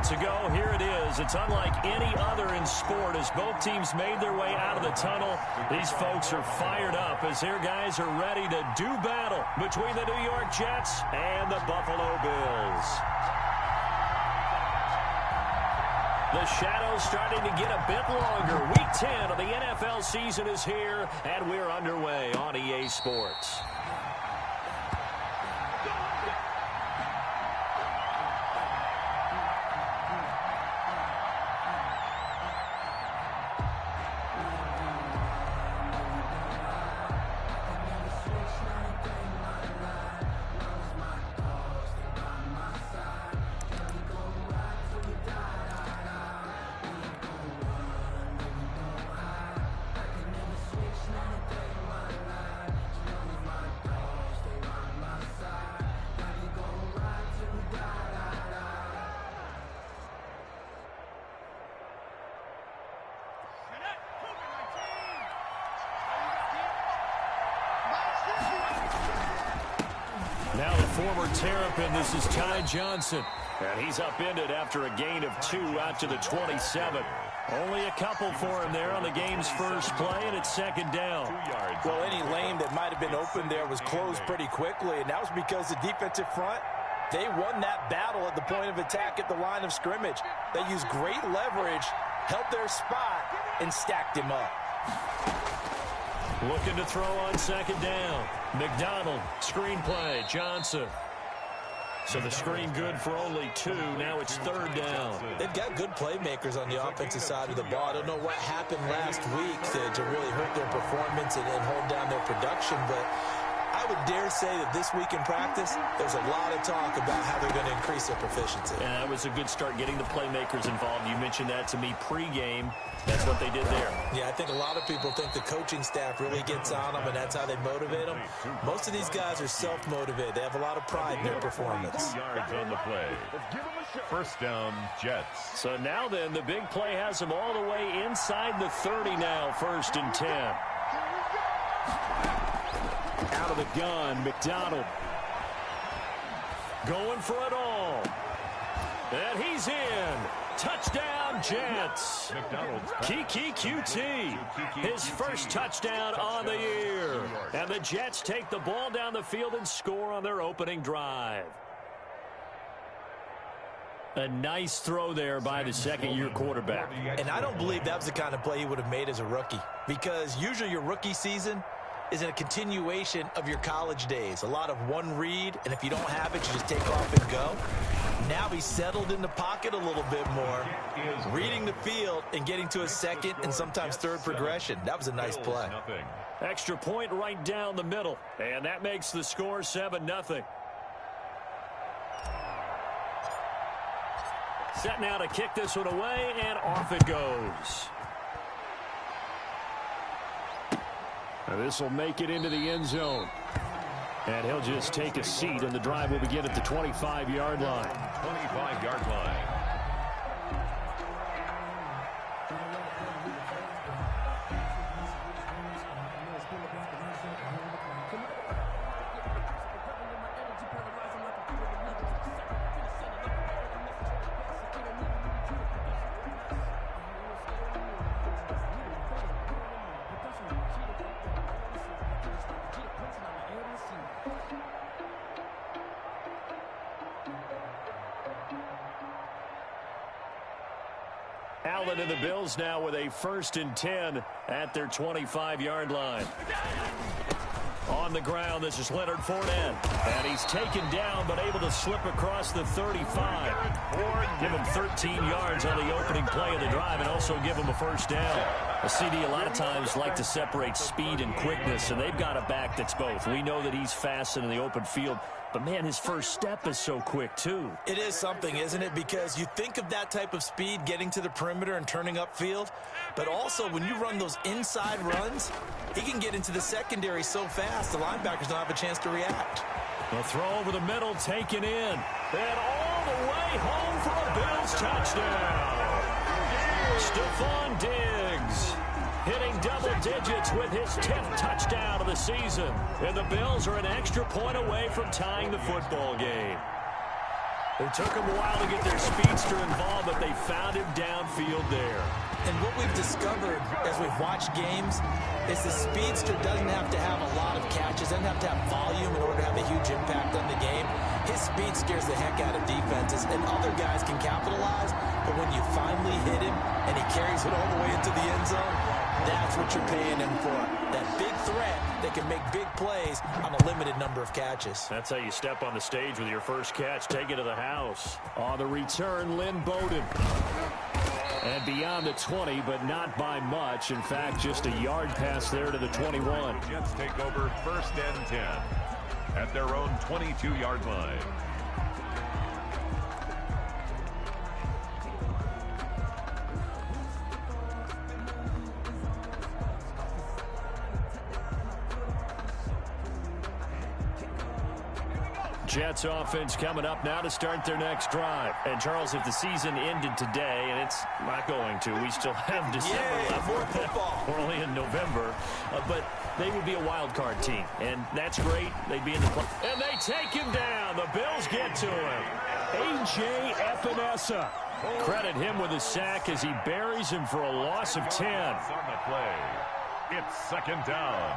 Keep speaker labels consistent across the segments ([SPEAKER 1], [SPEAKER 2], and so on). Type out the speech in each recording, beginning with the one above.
[SPEAKER 1] to go. Here it is. It's unlike any other in sport as both teams made their way out of the tunnel. These folks are fired up as their guys are ready to do battle between the New York Jets and the Buffalo Bills. The shadow's starting to get a bit longer. Week 10 of the NFL season is here, and we're underway on EA Sports. Now the former Terrapin, this is Ty Johnson. And he's upended after a gain of 2 out to the 27. Only a couple for him there on the game's first play, and it's second down.
[SPEAKER 2] 2 yards.
[SPEAKER 3] Well, any lane that might have been open there was closed pretty quickly, and that was because the defensive front, they won that battle at the point of attack at the line of scrimmage. They used great leverage, held their spot, and stacked him up.
[SPEAKER 1] Looking to throw on second down. McDonald, screenplay, Johnson. So the screen good for only 2. Now it's third down.
[SPEAKER 3] They've got good playmakers on the offensive side of the ball. I don't know what happened last week to really hurt their performance and hold down their production, but I would dare say that this week in practice, there's a lot of talk about how they're going to increase their proficiency.
[SPEAKER 1] And that was a good start getting the playmakers involved. You mentioned that to me pregame. That's what they did there.
[SPEAKER 3] Yeah, I think a lot of people think the coaching staff really gets on them, and that's how they motivate them. Most of these guys are self-motivated. They have a lot of pride in their performance.
[SPEAKER 2] 2 yards on the play. First down, Jets.
[SPEAKER 1] So now then, the big play has them all the way inside the 30 now, first and 10. Out of the gun, McDonald. Going for it all. And he's in. Touchdown, Jets. Kiki QT. His first touchdown on the year. And the Jets take the ball down the field and score on their opening drive. A nice throw there by the second-year quarterback.
[SPEAKER 3] And I don't believe that was the kind of play he would have made as a rookie, because usually your rookie season is in a continuation of your college days. A lot of one read, and if you don't have it, you just take off and go. Now he's settled in the pocket a little bit more, reading the field and getting to a second and sometimes third progression. That was a nice play.
[SPEAKER 1] Extra point right down the middle, and that makes the score 7-0. Set now to kick this one away, and off it goes. Now this will make it into the end zone. And he'll just take a seat, and the drive will begin at the 25-yard line.
[SPEAKER 2] 25-yard line.
[SPEAKER 1] Allen and the Bills now with a first and 10 at their 25-yard line. On the ground, this is Leonard Fournette. And he's taken down but able to slip across the 35. Give him 13 yards on the opening play of the drive and also give him a first down. A CD a lot of times like to separate speed and quickness, and they've got a back that's both. We know that he's fast in the open field, but, man, his first step is so quick, too.
[SPEAKER 3] It is something, isn't it? Because you think of that type of speed getting to the perimeter and turning upfield, but also when you run those inside runs, he can get into the secondary so fast the linebackers don't have a chance to react.
[SPEAKER 1] The throw over the middle taken in. And all the way home for a Bills touchdown. Stephon Diggs hitting double digits with his 10th touchdown of the season. And the Bills are an extra point away from tying the football game. It took them a while to get their speedster involved, but they found him downfield there.
[SPEAKER 3] And what we've discovered as we've watched games is the speedster doesn't have to have a lot of catches, doesn't have to have volume in order to have a huge impact on the game. His speed scares the heck out of defenses, and other guys can capitalize, but when you finally hit him and he carries it all the way into the end zone, that's what you're paying him for. That big threat that can make big plays on a limited number of catches.
[SPEAKER 1] That's how you step on the stage with your first catch. Take it to the house. On the return, Lynn Bowden. And beyond the 20, but not by much. In fact, just a yard pass there to the 21.
[SPEAKER 2] The Jets take over 1st and 10 at their own 22-yard line.
[SPEAKER 1] Jets offense coming up now to start their next drive. And, Charles, if the season ended today, and it's not going to, we still have December left.
[SPEAKER 3] More football.
[SPEAKER 1] We're only in November. But they would be a wild card team. And that's great. They'd be in the play. And they take him down. The Bills get to him. A.J. Epinesa. Credit him with a sack as he buries him for a loss of 10.
[SPEAKER 2] On the play. It's 2nd down.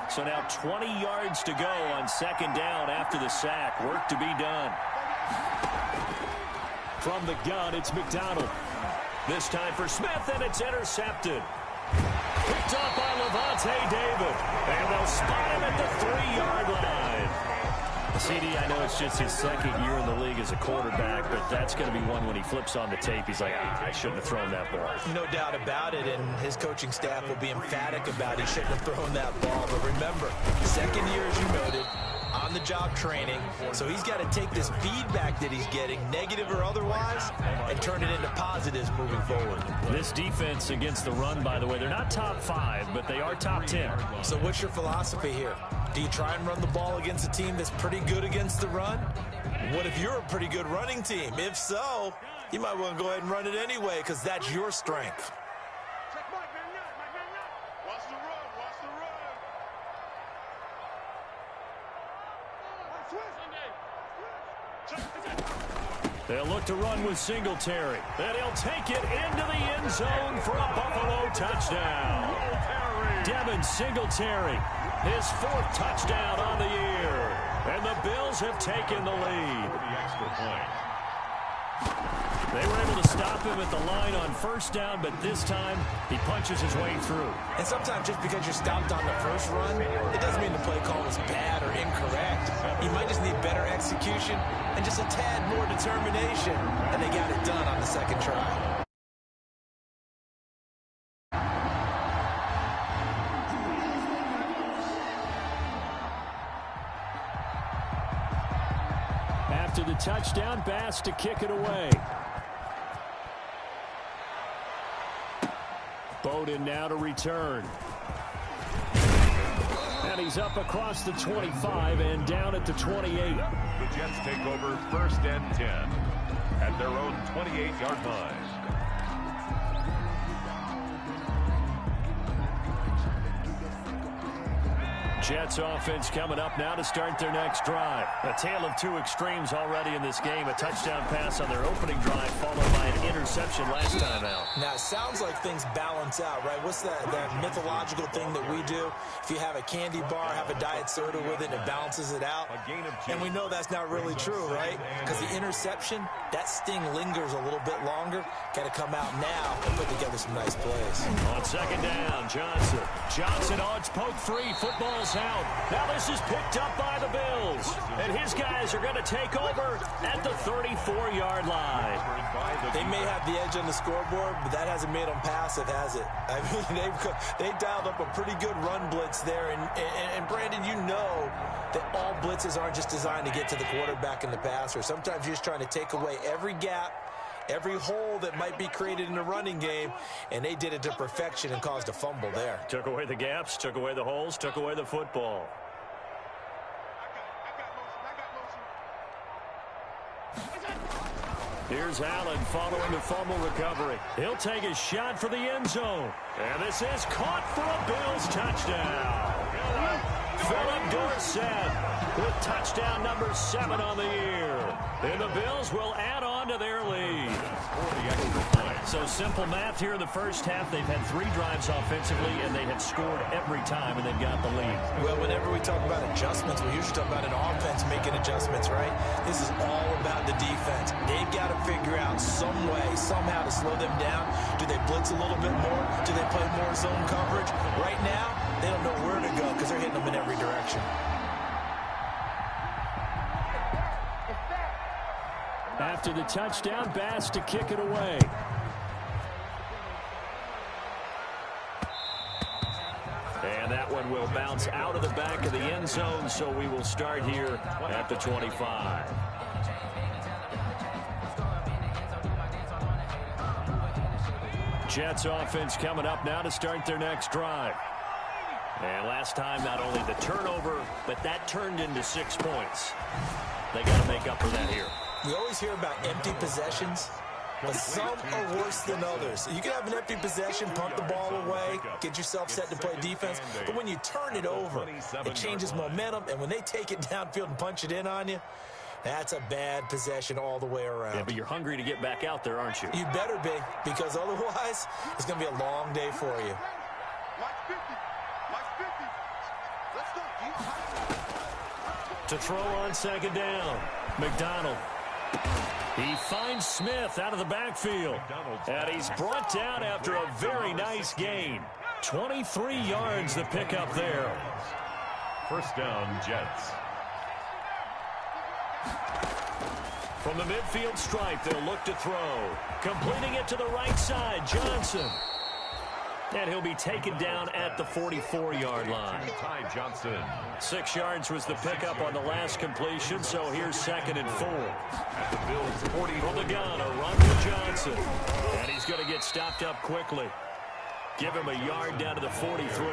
[SPEAKER 1] So now 20 yards to go on 2nd down after the sack. Work to be done. From the gun, it's McDonald. This time for Smith, and it's intercepted. Picked up by Levante David. And they'll spot him at the 3-yard line. CD, I know it's just his 2nd year in the league as a quarterback, but that's going to be one when he flips on the tape. He's like, I shouldn't have thrown that ball.
[SPEAKER 3] No doubt about it, and his coaching staff will be emphatic about he shouldn't have thrown that ball. But remember, 2nd year, as you noted, on-the-job training, so he's got to take this feedback that he's getting, negative or otherwise, and turn it into positives moving forward.
[SPEAKER 1] This defense against the run, by the way, they're not top 5, but they are top 10.
[SPEAKER 3] So what's your philosophy here? Do you try and run the ball against a team that's pretty good against the run? What if you're a pretty good running team? If so, you might want to go ahead and run it anyway because that's your strength.
[SPEAKER 1] They'll look to run with Singletary. And he'll take it into the end zone for a Buffalo touchdown. Devin Singletary, his 4th touchdown on the year. And the Bills have taken the lead.
[SPEAKER 2] The extra point.
[SPEAKER 1] They were able to stop him at the line on 1st down, but this time he punches his way through.
[SPEAKER 3] And sometimes just because you're stopped on the first run, it doesn't mean the play call was bad or incorrect. You might just need better execution and just a tad more determination, and they got it done on the 2nd try.
[SPEAKER 1] After the touchdown, Bass to kick it away. Bowden now to return. And he's up across the 25 and down at the 28.
[SPEAKER 2] The Jets take over 1st and 10 at their own 28-yard line.
[SPEAKER 1] Jets offense coming up now to start their next drive. A tale of 2 extremes already in this game. A touchdown pass on their opening drive followed by an interception last time out.
[SPEAKER 3] Now, it sounds like things balance out, right? What's that mythological thing that we do? If you have a candy bar, have a diet soda with it, and it balances it out. And we know that's not really true, right? Because the interception, that sting lingers a little bit longer. Got to come out now and put together some nice plays.
[SPEAKER 1] On 2nd down, Johnson. Johnson, it's poke free. Football's out. Now this is picked up by the Bills. And his guys are going to take over at the 34-yard line.
[SPEAKER 3] They may have the edge on the scoreboard, but that hasn't made them passive, has it? I mean, they dialed up a pretty good run blitz there. And Brandon, you know that all blitzes aren't just designed to get to the quarterback and the passer. Sometimes you're just trying to take away every gap, every hole that might be created in the running game, and they did it to perfection and caused a fumble there.
[SPEAKER 1] Took away the gaps, took away the holes, took away the football. Here's Allen following the fumble recovery. He'll take a shot for the end zone. And this is caught for a Bills touchdown. Philip Dorsett with touchdown number 7 on the year. And the Bills will add on to their lead. So simple math here in the first half. They've had 3 drives offensively, and they have scored every time, and they've got the lead.
[SPEAKER 3] Well, whenever we talk about adjustments, we usually talk about an offense making adjustments, right? This is all about the defense. They've got to figure out some way, somehow to slow them down. Do they blitz a little bit more? Do they play more zone coverage? Right now, they don't know where to go because they're hitting them in every direction.
[SPEAKER 1] After the touchdown, Bass to kick it away. And that one will bounce out of the back of the end zone, so we will start here at the 25. Jets offense coming up now to start their next drive. And last time, not only the turnover, but that turned into 6 points. They got to make up for that here.
[SPEAKER 3] We always hear about empty possessions, but some are worse than others. You can have an empty possession, pump the ball away, get yourself set to play defense, but when you turn it over, it changes momentum, and when they take it downfield and punch it in on you, that's a bad possession all the way around.
[SPEAKER 1] Yeah, but you're hungry to get back out there, aren't you?
[SPEAKER 3] You better be, because otherwise, it's going to be a long day for you.
[SPEAKER 1] To throw on second down, McDonald. He finds Smith out of the backfield. And he's brought down after a very nice gain. 23 yards the pickup there.
[SPEAKER 2] First down, Jets.
[SPEAKER 1] From the midfield stripe, they'll look to throw. Completing it to the right side, Johnson. And he'll be taken down at the 44-yard line.
[SPEAKER 2] Ty Johnson.
[SPEAKER 1] 6 yards was the pickup on the last completion, so here's 2nd and 4.
[SPEAKER 2] At the Bills' 40.
[SPEAKER 1] From the gun, a run to Johnson. And he's going to get stopped up quickly. Give him a yard down to the 43.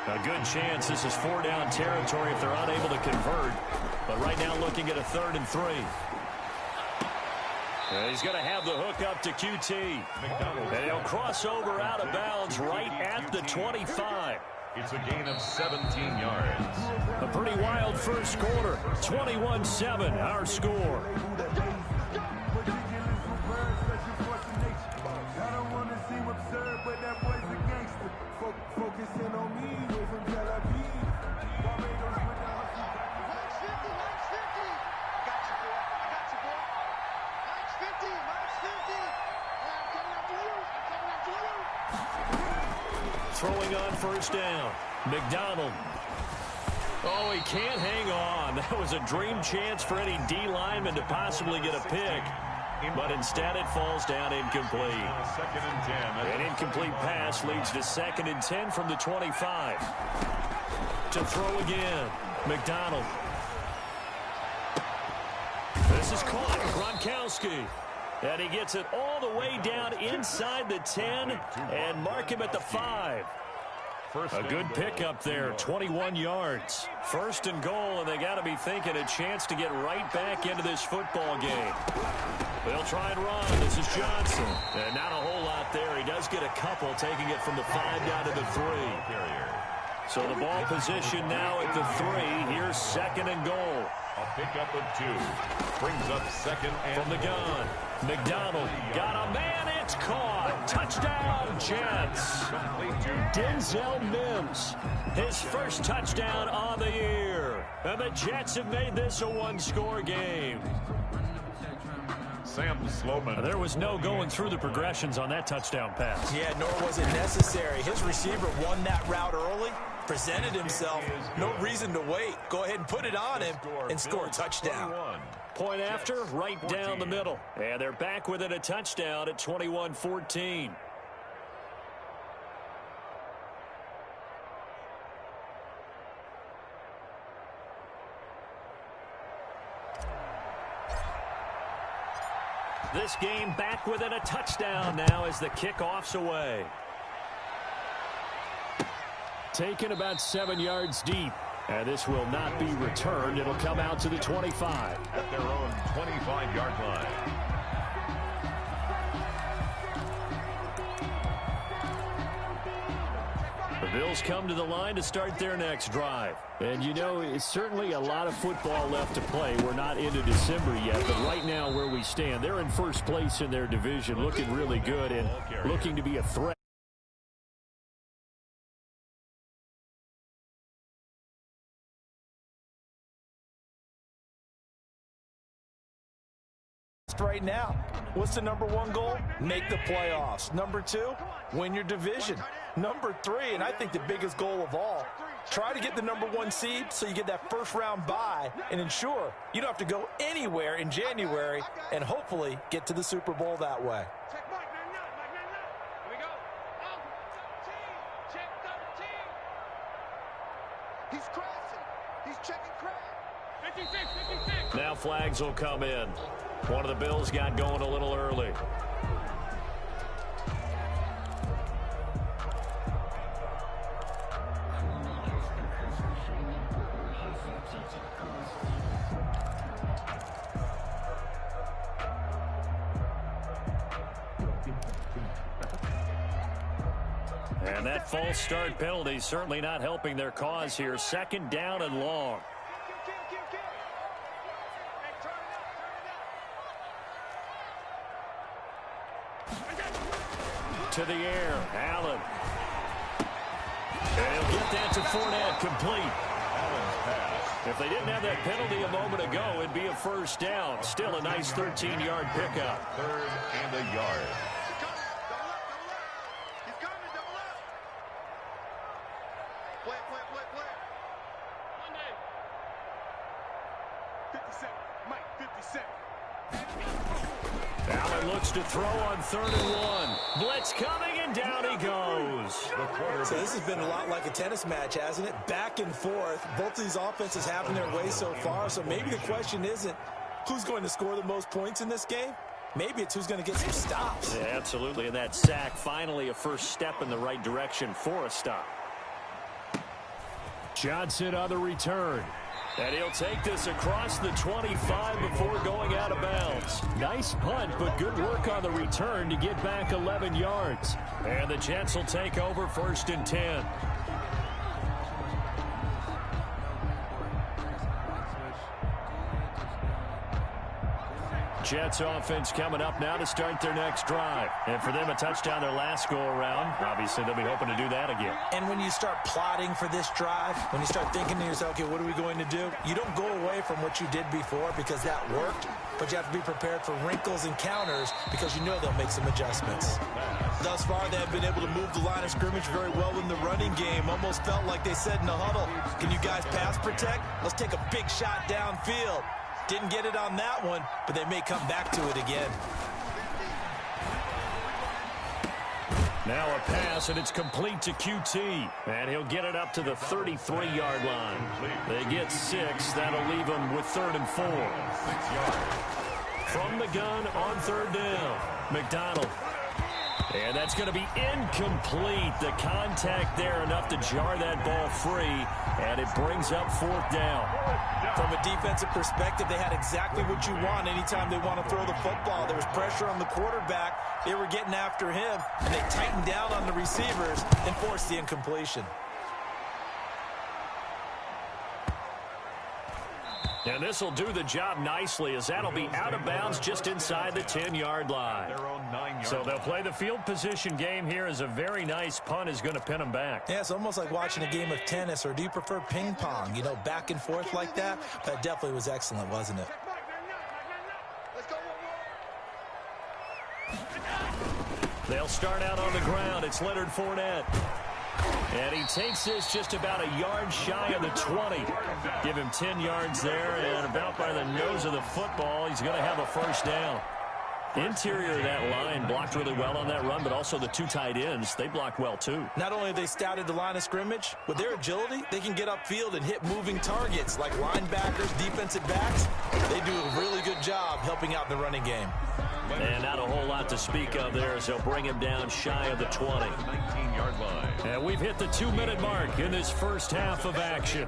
[SPEAKER 1] A good chance this is 4-down territory if they're unable to convert. But right now looking at a 3rd and 3. And he's going to have the hook up to QT. And he'll cross over out of bounds right at the 25.
[SPEAKER 2] It's a gain of 17 yards.
[SPEAKER 1] A pretty wild first quarter. 21-7, our score. Throwing on first down. McDonald. Oh, he can't hang on. That was a dream chance for any D lineman to possibly get a pick. But instead it falls down incomplete.
[SPEAKER 2] 2nd and 10.
[SPEAKER 1] An incomplete pass leads to 2nd and 10 from the 25. To throw again. McDonald. This is caught. Gronkowski. And he gets it all the way down inside the 10 and mark him at the 5. A good pickup there, 21 yards. 1st and goal, and they got to be thinking a chance to get right back into this football game. They'll try and run. This is Johnson. And not a whole lot there. He does get a couple, taking it from the 5 down to the 3. So the ball position now at the 3. Here's 2nd and goal.
[SPEAKER 2] A pickup of 2. Brings up 2nd and
[SPEAKER 1] from the gun. McDonald got a man. It's caught. Touchdown, Jets. Denzel Mims, his first touchdown on the year. And the Jets have made this a one-score game.
[SPEAKER 2] Sam Sloman.
[SPEAKER 1] There was no going through the progressions on that touchdown pass.
[SPEAKER 3] Yeah, nor was it necessary. His receiver won that route early, presented himself. No reason to wait. Go ahead and put it on him and score a touchdown.
[SPEAKER 1] Point after, right down the middle. And they're back within a touchdown at 21-14. This game back within a touchdown now as the kickoff's away. Taken about 7 yards deep. And this will not be returned. It'll come out to the 25.
[SPEAKER 2] At their own 25-yard line.
[SPEAKER 1] Bills come to the line to start their next drive.
[SPEAKER 4] And, you know, it's certainly a lot of football left to play. We're not into December yet, but right now where we stand, they're in first place in their division, looking really good and looking to be a threat.
[SPEAKER 3] Right now, what's the number one goal? Make the playoffs. Number two, win your division. Number three, and I think the biggest goal of all, try to get the number one seed so you get that first round bye and ensure you don't have to go anywhere in January and hopefully get to the Super Bowl that way.
[SPEAKER 5] He's crashing. He's checking crash. 56, 56.
[SPEAKER 1] Now flags will come in. One of the Bills got going a little early. And that false start penalty certainly not helping their cause here. Second down and long. To the air, Allen. And he'll get that to Fournette, complete. If they didn't have that penalty a moment ago, it'd be a first down. Still a nice 13-yard pickup.
[SPEAKER 2] Third and a yard.
[SPEAKER 5] He's coming, double up. Play. 57, Mike, 57.
[SPEAKER 1] Allen looks to throw on 3rd and 1. Blitz coming, and down he goes.
[SPEAKER 3] So this has been a lot like a tennis match, hasn't it? Back and forth. Both of these offenses having their way so far. So maybe the question isn't who's going to score the most points in this game. Maybe it's who's going to get some stops.
[SPEAKER 1] Yeah, absolutely. And that sack, finally a first step in the right direction for a stop.
[SPEAKER 4] Johnson on the return.
[SPEAKER 1] And he'll take this across the 25 before going out of bounds.
[SPEAKER 4] Nice punt, but good work on the return to get back 11 yards.
[SPEAKER 1] And the Jets will take over 1st and 10. Jets offense coming up now to start their next drive. And for them, a touchdown their last go-around. Obviously, they'll be hoping to do that again.
[SPEAKER 3] And when you start plotting for this drive, when you start thinking to yourself, okay, what are we going to do? You don't go away from what you did before because that worked, but you have to be prepared for wrinkles and counters because you know they'll make some adjustments. Thus far, they have been able to move the line of scrimmage very well in the running game. Almost felt like they said in the huddle, can you guys pass protect? Let's take a big shot downfield. Didn't get it on that one, but they may come back to it again.
[SPEAKER 1] Now a pass, and it's complete to QT. And he'll get it up to the 33-yard line. They get 6. That'll leave them with 3rd and 4.
[SPEAKER 2] 6 yards.
[SPEAKER 1] From the gun on 3rd down. McDonald. And that's going to be incomplete. The contact there enough to jar that ball free. And it brings up 4th down.
[SPEAKER 3] From a defensive perspective, they had exactly what you want anytime they want to throw the football. There was pressure on the quarterback. They were getting after him, and they tightened down on the receivers and forced the incompletion.
[SPEAKER 1] And this will do the job nicely as that'll be out of bounds just inside the 10-yard line.
[SPEAKER 2] Their own 9-yard
[SPEAKER 1] So they'll play the field position game here as a very nice punt is going to pin them back.
[SPEAKER 3] Yeah, it's almost like watching a game of tennis, or do you prefer ping pong? You know, back and forth like that? That definitely was excellent, wasn't it?
[SPEAKER 1] They'll start out on the ground. It's Leonard Fournette. And he takes this just about a yard shy of the 20. Give him 10 yards there, and about by the nose of the football, he's going to have a first down. Interior of that line blocked really well on that run, but also the 2 tight ends, they blocked well too.
[SPEAKER 3] Not only have they scouted the line of scrimmage, with their agility, they can get upfield and hit moving targets like linebackers, defensive backs. They do a really good job helping out in the running game.
[SPEAKER 1] And not a whole lot to speak of there as they'll bring him down shy of the 20.
[SPEAKER 2] 19-yard line.
[SPEAKER 1] And we've hit the 2-minute mark in this first half of action.